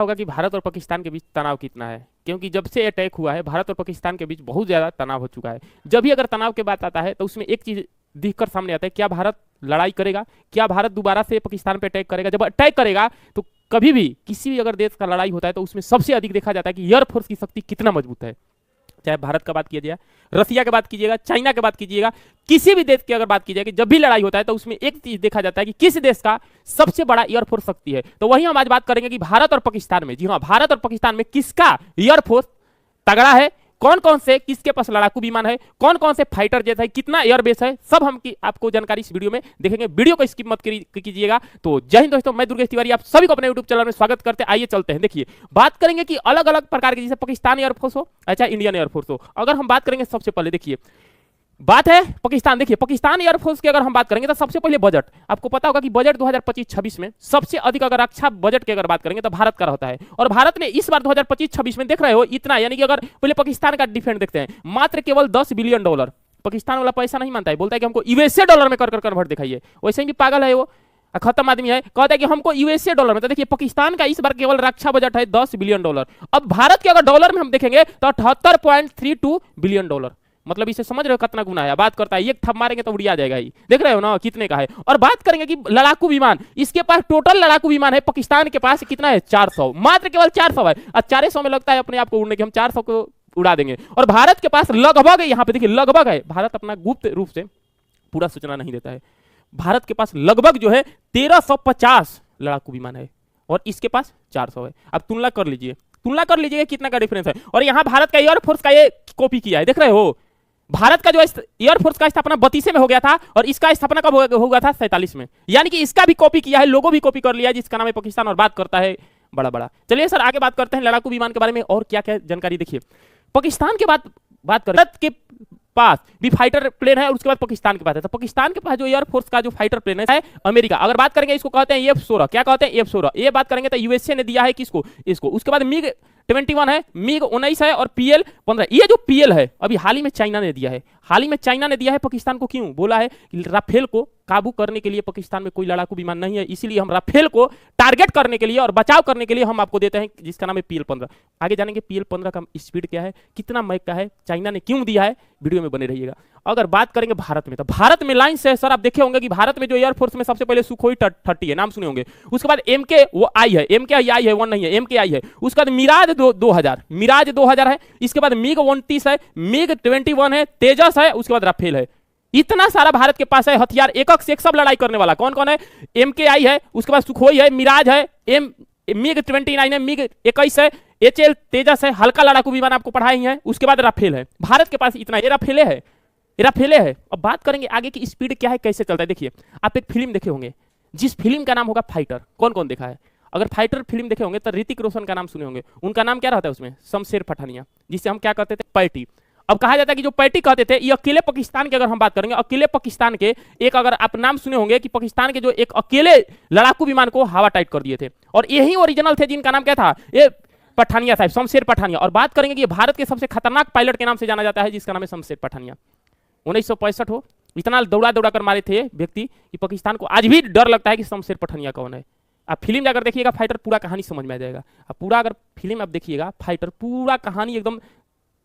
होगा कि भारत और पाकिस्तान के बीच तनाव कितना है, क्योंकि जब से अटैक हुआ है भारत और पाकिस्तान के बीच बहुत ज़्यादा तनाव हो चुका है। जब भी अगर तनाव की बात आता है तो उसमें एक चीज़ दिख कर सामने आता है, क्या भारत लड़ाई करेगा, क्या भारत दोबारा से पाकिस्तान पे अटैक करेगा। जब अटैक करेगा तो कभी भी किसी भी अगर देश का लड़ाई होता है तो उसमें सबसे अधिक देखा जाता है कि एयरफोर्स की शक्ति कितना मजबूत है। चाहे भारत का बात किया जाए, रसिया की बात कीजिएगा, चाइना की बात कीजिएगा, किसी भी देश की अगर बात की जाए कि जब भी लड़ाई होता है तो उसमें एक चीज देखा जाता है कि किस देश का सबसे बड़ा एयरफोर्स शक्ति है। तो वही हम आज बात करेंगे कि भारत और पाकिस्तान में, जी हाँ, भारत और पाकिस्तान में किसका एयरफोर्स तगड़ा है, कौन कौन से किसके पास लड़ाकू विमान है, कौन कौन से फाइटर जेट है, कितना एयरबेस है, सब हम आपको जानकारी इस वीडियो में देखेंगे। वीडियो को स्किप मत कीजिएगा। तो जय हिंद दोस्तों, मैं दुर्गेश तिवारी आप सभी को अपने यूट्यूब चैनल में स्वागत करते हैं। आइए चलते हैं। देखिए, बात करेंगे कि अलग अलग प्रकार के, जैसे पाकिस्तान एयरफोर्स हो, अच्छा इंडियन एयरफोर्स हो। अगर हम बात करेंगे सबसे पहले, देखिए बात है पाकिस्तान। देखिए पाकिस्तान एयरफोर्स की अगर हम बात करेंगे तो सबसे पहले बजट, आपको पता होगा कि बजट 2025-26 में सबसे अधिक अगर रक्षा बजट की अगर बात करेंगे तो भारत का रहता है। और भारत ने इस बार 2025-26 में देख रहे हो इतना, यानी कि अगर पहले पाकिस्तान का डिफेंस देखते हैं, मात्र केवल $10 बिलियन। पाकिस्तान वाला पैसा नहीं मानता है, बोलता है कि हमको यूएसए डॉलर में कर कन्वर्ट दिखाइए। वैसे भी पागल है वो, खत्म आदमी है, कहता है कि हमको यूएसए डॉलर में। तो देखिए पाकिस्तान का इस बार केवल रक्षा बजट है $10 बिलियन। अब भारत के अगर डॉलर में हम देखेंगे तो $78.32 बिलियन। मतलब इसे समझ रहे हो कितना गुना है। बात करता है एक थप मारेंगे तो उड़िया जाएगा ही, देख रहे हो ना कितने का है। और बात करेंगे कि लड़ाकू विमान, इसके पास टोटल लड़ाकू विमान है पाकिस्तान के पास कितना है, 400, मात्र केवल 400 है। और 400 में लगता है अपने आप को उड़ने की, हम 400 को उड़ा देंगे। और भारत के पास लगभग, यहाँ पे देखिए लगभग है, भारत अपना गुप्त रूप से पूरा सूचना नहीं देता है, भारत के पास लगभग जो है 1350 लड़ाकू विमान है और इसके पास 400 है। अब तुलना कर लीजिए कितना का डिफरेंस है। और यहाँ भारत का एयरफोर्स का ये कॉपी किया है, देख रहे हो। भारत का जो एयरफोर्स का स्थापना 32 में हो गया था और इसका स्थापना कब हो गया था, 47 में। यानी कि इसका भी कॉपी किया है, लोगो भी कॉपी कर लिया है, जिसका नाम है पाकिस्तान, और बात करता है बड़ा बड़ा। चलिए सर आगे बात करते हैं लड़ाकू विमान के बारे में और क्या क्या जानकारी। देखिए पाकिस्तान के बात करें, भारत के पास भी फाइटर प्लेन है और उसके बाद पाकिस्तान के पास है। तो पाकिस्तान के पास जो एयरफोर्स का जो फाइटर प्लेन है अमेरिका। अगर बात करेंगे इसको कहते हैं F-16, क्या कहते हैं F-16। ये बात करेंगे तो यूएसए ने दिया है किसको, इसको। उसके बाद मिग 21 है, मिग 19 है और PL-15। ये जो PL है अभी हाल ही में चाइना ने दिया है, पाकिस्तान को। क्यों बोला है कि राफेल को काबू करने के लिए पाकिस्तान में कोई लड़ाकू विमान नहीं है, इसीलिए हम राफेल को टारगेट करने के लिए और बचाव करने के लिए हम आपको देते हैं, जिसका नाम है PL-15। आगे जानेंगे PL-15 का स्पीड क्या है, कितना मैक का है, चाइना ने क्यों दिया है, वीडियो में बने रहिएगा। अगर बात करेंगे भारत में, तो भारत में लाइन से सर आप देखे होंगे कि भारत में जो एयरफोर्स में सबसे पहले सुखोई 30 है, नाम सुने होंगे। उसके बाद MKI है, MKI है, 1 नहीं है, MKI है। उसके बाद मिराज 2000 है। इसके बाद मिग 29 है, मिग 21 है, तेजस है, उसके बाद राफेल है। इतना सारा भारत के पास है हथियार, एक से एक सब लड़ाई करने वाला। कौन कौन है, MKI है, उसके बाद सुखोई है, मिराज है, मिग 29 है, मिग 21 है, HL तेजस है, हल्का लड़ाकू विमान आपको पढ़ाए हैं। उसके बाद राफेल है। भारत के पास इतना, ये राफेले है। अब बात करेंगे आगे की स्पीड क्या है, कैसे चलता है। देखिए आप एक फिल्म देखे होंगे, जिस फिल्म का नाम होगा फाइटर। कौन कौन देखा है, अगर फाइटर फिल्म देखे होंगे तो ऋतिक रोशन का नाम सुने होंगे। उनका नाम क्या रहता है उसमें, शमशेर पठानिया, जिसे हम क्या कहते थे, पैटी। अब कहा जाता है कि जो पैटी कहते थे, ये अकेले पाकिस्तान के, अगर हम बात करेंगे अकेले पाकिस्तान के एक, अगर आप नाम सुने होंगे कि पाकिस्तान के जो एक अकेले लड़ाकू विमान को हवा टाइट कर दिए थे, और यही ओरिजिनल थे, जिनका नाम क्या था, ये पठानिया साहब, शमशेर पठानिया। और बात करेंगे कि भारत के सबसे खतरनाक पायलट के नाम से जाना जाता है, जिसका नाम है शमशेर पठानिया। 1965 हो, इतना दौड़ा कर मारे थे व्यक्ति कि पाकिस्तान को आज भी डर लगता है कि शमशेर पठानिया कौन है। आप फिल्म अगर देखिएगा फाइटर, पूरा कहानी समझ में आ जाएगा। आप पूरा अगर फिल्म आप देखिएगा फाइटर, पूरा कहानी एकदम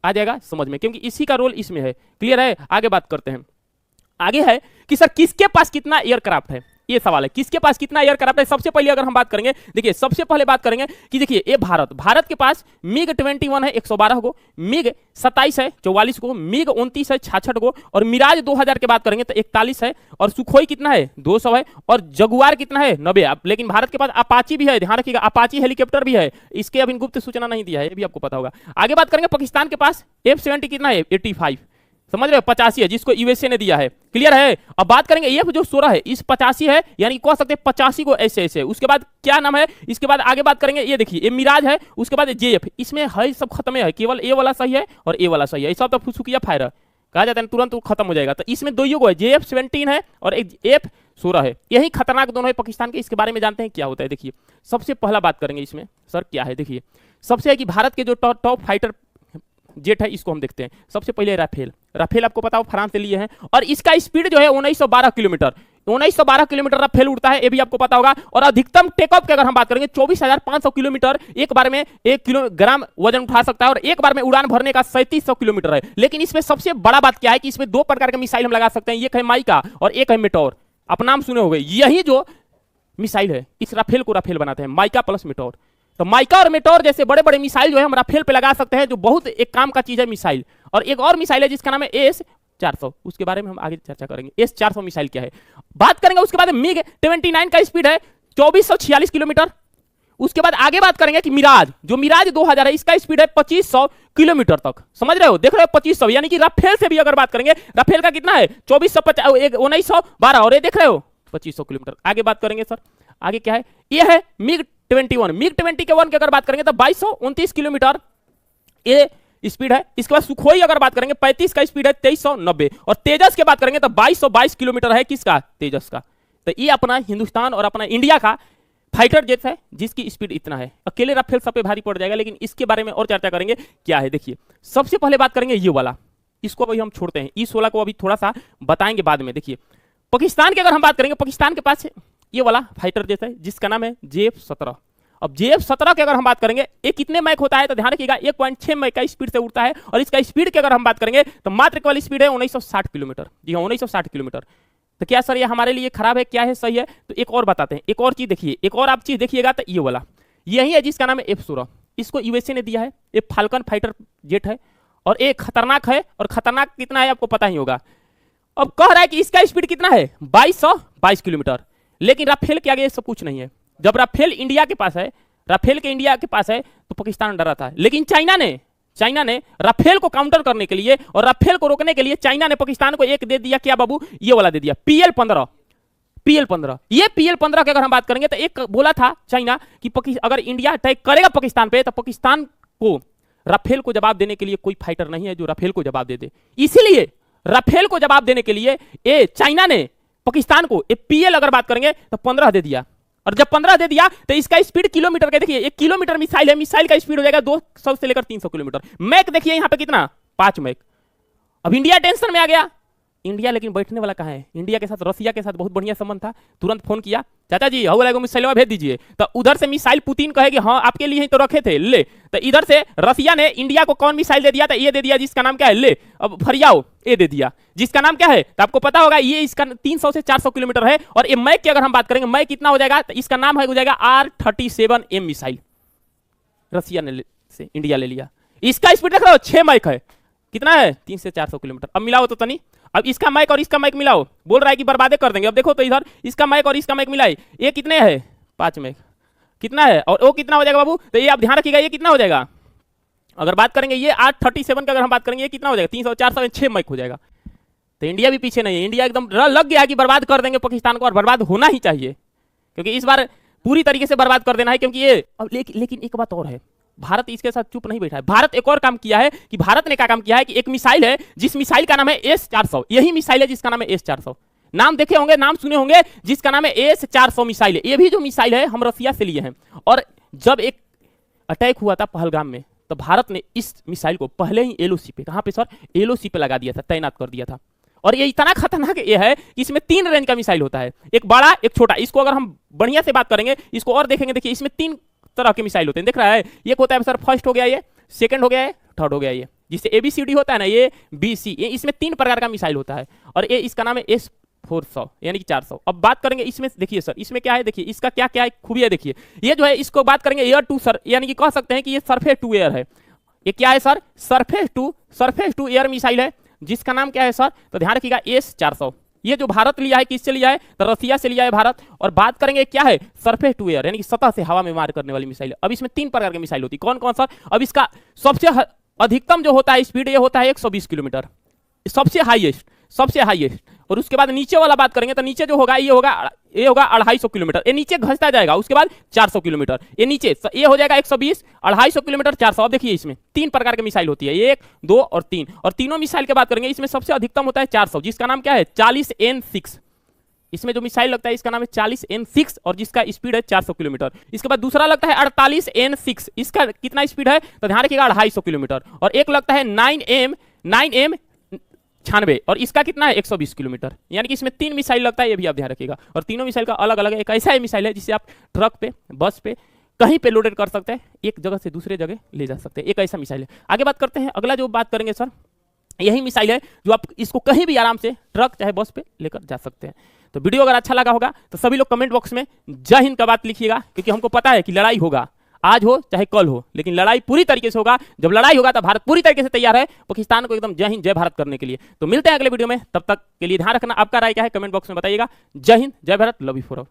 आ जाएगा समझ में, क्योंकि इसी का रोल इसमें है। क्लियर है, आगे बात करते हैं। आगे है कि सर किसके पास कितना एयरक्राफ्ट है, ये सवाल है, किसके पास कितना एयरक्राफ्ट है। सबसे पहले अगर हम बात करेंगे, देखिए सबसे पहले बात करेंगे कि देखिए ये भारत के पास मिग 21 है 112 को, मिग 27 है 44 को, मिग 29 है 66 को, और मिराज 2000 की बात करेंगे तो 41 है, और सुखोई कितना है 200 है, और जगुआर कितना है 90। लेकिन भारत के पास अपाची भी है, ध्यान रखिएगा, अपाची हेलीकॉप्टर भी है, इसके अभी गुप्त सूचना नहीं दिया है, ये भी आपको पता होगा। आगे बात करेंगे पाकिस्तान के पास F-70 कितना है, 85, समझ रहे हो, 85 है, जिसको यूएसए ने दिया है। क्लियर है। अब बात करेंगे ये जो 16 है, इस 85 है, यानी कह सकते हैं 85 को ऐसे। उसके बाद क्या नाम है, इसके बाद आगे बात करेंगे, ये देखिए ये मिराज है, उसके बाद JF, इसमें है सब खत्म है, केवल ए वाला सही है और ए वाला सही है, सब तो फुसफुकिया फायर कहा जाता है, तुरंत खत्म हो जाएगा। तो इसमें दो युग है, JF-17 है और एक F-16 है, यही खतरनाक दोनों है पाकिस्तान के। इसके बारे में जानते हैं क्या होता है। देखिए सबसे पहला बात करेंगे इसमें सर क्या है। देखिए सबसे है कि भारत के जो टॉप फाइटर जेट है, इसको हम देखते हैं। सबसे पहले राफेल आपको पता हो फ्रांस से लिए हैं, और इसका स्पीड जो है 1912 किलोमीटर। 1912 किलोमीटर राफेल उड़ता है, ये भी आपको पता होगा। और अधिकतम टेक ऑफ की अगर हम बात करेंगे 24,500 किलोमीटर एक बार में 1 किलोग्राम वजन उठा सकता है, और एक बार में उड़ान भरने का 3700 किलोमीटर है। लेकिन इसमें सबसे बड़ा बात क्या है कि इसमें दो प्रकार के मिसाइल हम लगा सकते हैं, एक है माइका और एक है मेटोर। आप नाम सुने होंगे, यही जो मिसाइल है इस राफेल को राफेल बनाते हैं, माइका प्लस मेटोर। तो माइका और मेटोर जैसे बड़े बड़े मिसाइल जो है हम राफेल पे लगा सकते हैं, जो बहुत एक काम का चीज है मिसाइल। और एक और मिसाइल है जिसका नाम है S-400, उसके बारे में हम आगे चर्चा करेंगे। S-400 मिसाइल क्या है बात करेंगे। उसके बाद मिग 29 का स्पीड है 2446 किलोमीटर। उसके बाद आगे बात करेंगे कि मिराज, जो मिराज 2000 है, इसका स्पीड है 2500 किलोमीटर तक। समझ रहे हो, देख रहे हो 2500, यानी कि राफेल से भी अगर बात करेंगे, राफेल का कितना है 1912 और ये देख रहे हो 2500 किलोमीटर। आगे बात करेंगे सर, आगे क्या है, ये है मिग 21। मिग 21 की अगर बात करेंगे तो 2229 किलोमीटर ये स्पीड है। इसके बाद सुखोई अगर बात करेंगे 35 का स्पीड है 2390। और तेजस की बात करेंगे तो 2222 किलोमीटर है किसका, तेजस का। तो ये अपना हिंदुस्तान और अपना इंडिया का फाइटर जेट है जिसकी स्पीड इतना है। अकेले राफेल सब पे भारी पड़ जाएगा, लेकिन इसके बारे में और चर्चा करेंगे क्या है। देखिए सबसे पहले बात करेंगे ये वाला, इसको अभी हम छोड़ते हैं, इस वाला को अभी थोड़ा सा बताएंगे बाद में। देखिए पाकिस्तान की अगर हम बात करेंगे, पाकिस्तान के पास ये वाला फाइटर जेट है जिसका नाम है JF-17। अब JF-17 की अगर हम बात करेंगे, ये कितने मैक होता है तो ध्यान रखिएगा 1.6 मैक का स्पीड से उड़ता है। और इसका स्पीड की अगर हम बात करेंगे तो मात्र केवल स्पीड है 1960 किलोमीटर। जी हाँ 1960 किलोमीटर। तो क्या सर ये हमारे लिए खराब है, क्या है, सही है? तो एक और बताते हैं, एक और चीज देखिए, एक और आप चीज देखिएगा तो ये वाला यही है जिसका नाम है F-16। इसको यूएसए ने दिया है, ये फाल्कन फाइटर जेट है और ये खतरनाक है। और खतरनाक कितना है आपको पता ही होगा। अब कह रहा है कि इसका स्पीड कितना है 2222 किलोमीटर। लेकिन राफेल के आगे सब कुछ नहीं है। जब राफेल इंडिया के पास है, राफेल के इंडिया के पास है तो पाकिस्तान डरा था। लेकिन चाइना ने राफेल को काउंटर करने के लिए और राफेल को रोकने के लिए चाइना ने पाकिस्तान को एक दे दिया, क्या बाबू, ये वाला दे दिया PL-15। ये PL-15 की अगर हम बात करेंगे तो एक बोला था चाइना कि अगर इंडिया अटैक करेगा पाकिस्तान पे तो पाकिस्तान को राफेल को जवाब देने के लिए कोई फाइटर नहीं है जो राफेल को जवाब दे दे। इसीलिए राफेल को जवाब देने के लिए ये चाइना ने पाकिस्तान को PL अगर बात करेंगे तो 15 दे दिया। और जब 15 दे दिया तो इसका स्पीड किलोमीटर का देखिए, 1 किलोमीटर मिसाइल है, मिसाइल का स्पीड हो जाएगा 200 से लेकर 300 किलोमीटर। मैक देखिए यहाँ पे कितना, 5 मैक। अब इंडिया टेंशन में आ गया। इंडिया लेकिन बैठने वाला कहाँ है, इंडिया के साथ रसिया के साथ बहुत बढ़िया संबंध था। तुरंत फोन किया, चाचा जी हो वाला मिसाइल भेज दीजिए। तो उधर से मिसाइल पुतिन कहेगी हाँ आपके लिए ही तो रखे थे, ले। तो इधर से रसिया ने इंडिया को कौन मिसाइल दे दिया, तो ये दे दिया जिसका नाम क्या है, ले अब फरियाओ, ये दे दिया जिसका नाम क्या है, तो आपको पता होगा ये इसका 300 से 400 किलोमीटर है। और ये मैक की अगर हम बात करेंगे, मैक कितना हो जाएगा, तो इसका नाम हो जाएगा R-37M मिसाइल। रसिया ने से इंडिया ले लिया। इसका स्पीड देख रहे हो 6 मैक है, कितना है 300 से 400 किलोमीटर। अब मिलाओ तो तनी, अब इसका माइक और इसका माइक मिलाओ, बोल रहा है कि बर्बादे कर देंगे। अब देखो तो इधर इसका माइक और इसका माइक मिलाए, ये कितने है 5 माइक, कितना है, और वो कितना हो जाएगा बाबू, तो ये आप ध्यान रखिएगा ये कितना हो जाएगा। अगर बात करेंगे ये R-37 का अगर हम बात करेंगे, ये कितना हो जाएगा 300 400 6 माइक हो जाएगा। तो इंडिया भी पीछे नहीं है, इंडिया एकदम लग गया कि बर्बाद कर देंगे पाकिस्तान को, और बर्बाद होना ही चाहिए क्योंकि इस बार पूरी तरीके से बर्बाद कर देना है। क्योंकि ये लेकिन एक बात और है, भारत इसके साथ चुप नहीं बैठा है। भारत एक और काम किया है कि भारत ने क्या काम किया है कि एक मिसाइल है जिस मिसाइल का नाम है S-400, यही मिसाइल है जिसका नाम है S-400। नाम देखे होंगे, नाम सुने होंगे, जिसका नाम है S-400 मिसाइल है। ये भी जो मिसाइल है हम रसिया से लिए हैं। और जब एक अटैक हुआ था पहलगाम में तो भारत ने इस मिसाइल को पहले ही LOC पे, कहां पे सर, LOC पे लगा दिया था, तैनात कर दिया था। और ये इतना खतरनाक ये है कि इसमें 3 रेंज का मिसाइल होता है, एक बड़ा एक छोटा। इसको अगर हम बढ़िया से बात करेंगे, इसको और देखेंगे, देखिए इसमें 3 तरह के मिसाइल होते हैं, देख रहा है। एक होता है सर फर्स्ट हो गया, ये सेकंड हो गया है, थर्ड हो गया ये, जिससे ABCD होता है ना, ये BC, ये इसमें 3 प्रकार का मिसाइल होता है। और ये इसका नाम है S-400 यानी कि 400। अब बात करेंगे इसमें, देखिए सर इसमें क्या है, देखिए इसका क्या क्या खूबी है। देखिए ये जो है इसको बात करेंगे एयर टू सर, यानी कि कह सकते हैं कि ये सरफेस टू एयर है। ये क्या है sir, surface to air missile है जिसका नाम क्या है सर, तो ध्यान रखिएगा S-400। ये जो भारत लिया है, किससे लिया है, तो रसिया से लिया है भारत। और बात करेंगे क्या है, सरफेस टू एयर यानी कि सतह से हवा में मार करने वाली मिसाइल। अब इसमें 3 प्रकार की मिसाइल होती है, कौन कौन सर। अब इसका सबसे अधिकतम जो होता है स्पीड, ये होता है 120 किलोमीटर, सबसे हाईएस्ट। और उसके बाद नीचे वाला बात करेंगे तो नीचे जो होगा ये होगा 250 किलोमीटर, ये नीचे घसता जाएगा। उसके बाद 400 किलोमीटर, ये नीचे ये हो जाएगा 120, 250 किलोमीटर, 400। अब देखिए इसमें 3 प्रकार के मिसाइल होती है, 1, 2 और 3। और तीनों मिसाइल की बात करेंगे, इसमें सबसे अधिकतम होता है 400, जिसका नाम क्या है 40N6। इसमें जो मिसाइल लगता है इसका नाम है 40N6 और जिसका स्पीड है 400 किलोमीटर। इसके बाद दूसरा लगता है 48N6, इसका कितना स्पीड है, तो ध्यान रखिएगा 250 किलोमीटर। और एक लगता है 9M 96 और इसका कितना है 120 किलोमीटर, यानी कि इसमें 3 मिसाइल लगता है, ये भी आप ध्यान रखिएगा। और तीनों मिसाइल का अलग अलग है। एक ऐसा मिसाइल है जिसे आप ट्रक पे, बस पे, कहीं पे लोडेड कर सकते हैं, एक जगह से दूसरे जगह ले जा सकते हैं, एक ऐसा मिसाइल है। आगे बात करते हैं, अगला जो बात करेंगे सर, यही मिसाइल है जो आप इसको कहीं भी आराम से ट्रक चाहे बस पे लेकर जा सकते हैं। तो वीडियो अगर अच्छा लगा होगा तो सभी लोग कमेंट बॉक्स में जय हिंद का बात लिखिएगा, क्योंकि हमको पता है कि लड़ाई होगा, आज हो चाहे कल हो, लेकिन लड़ाई पूरी तरीके से होगा। जब लड़ाई होगा तो भारत पूरी तरीके से तैयार है पाकिस्तान को एकदम जय हिंद जय भारत करने के लिए। तो मिलते हैं अगले वीडियो में, तब तक के लिए ध्यान रखना। आपका राय क्या है कमेंट बॉक्स में बताइएगा। जय हिंद जय Bharat, love you for all.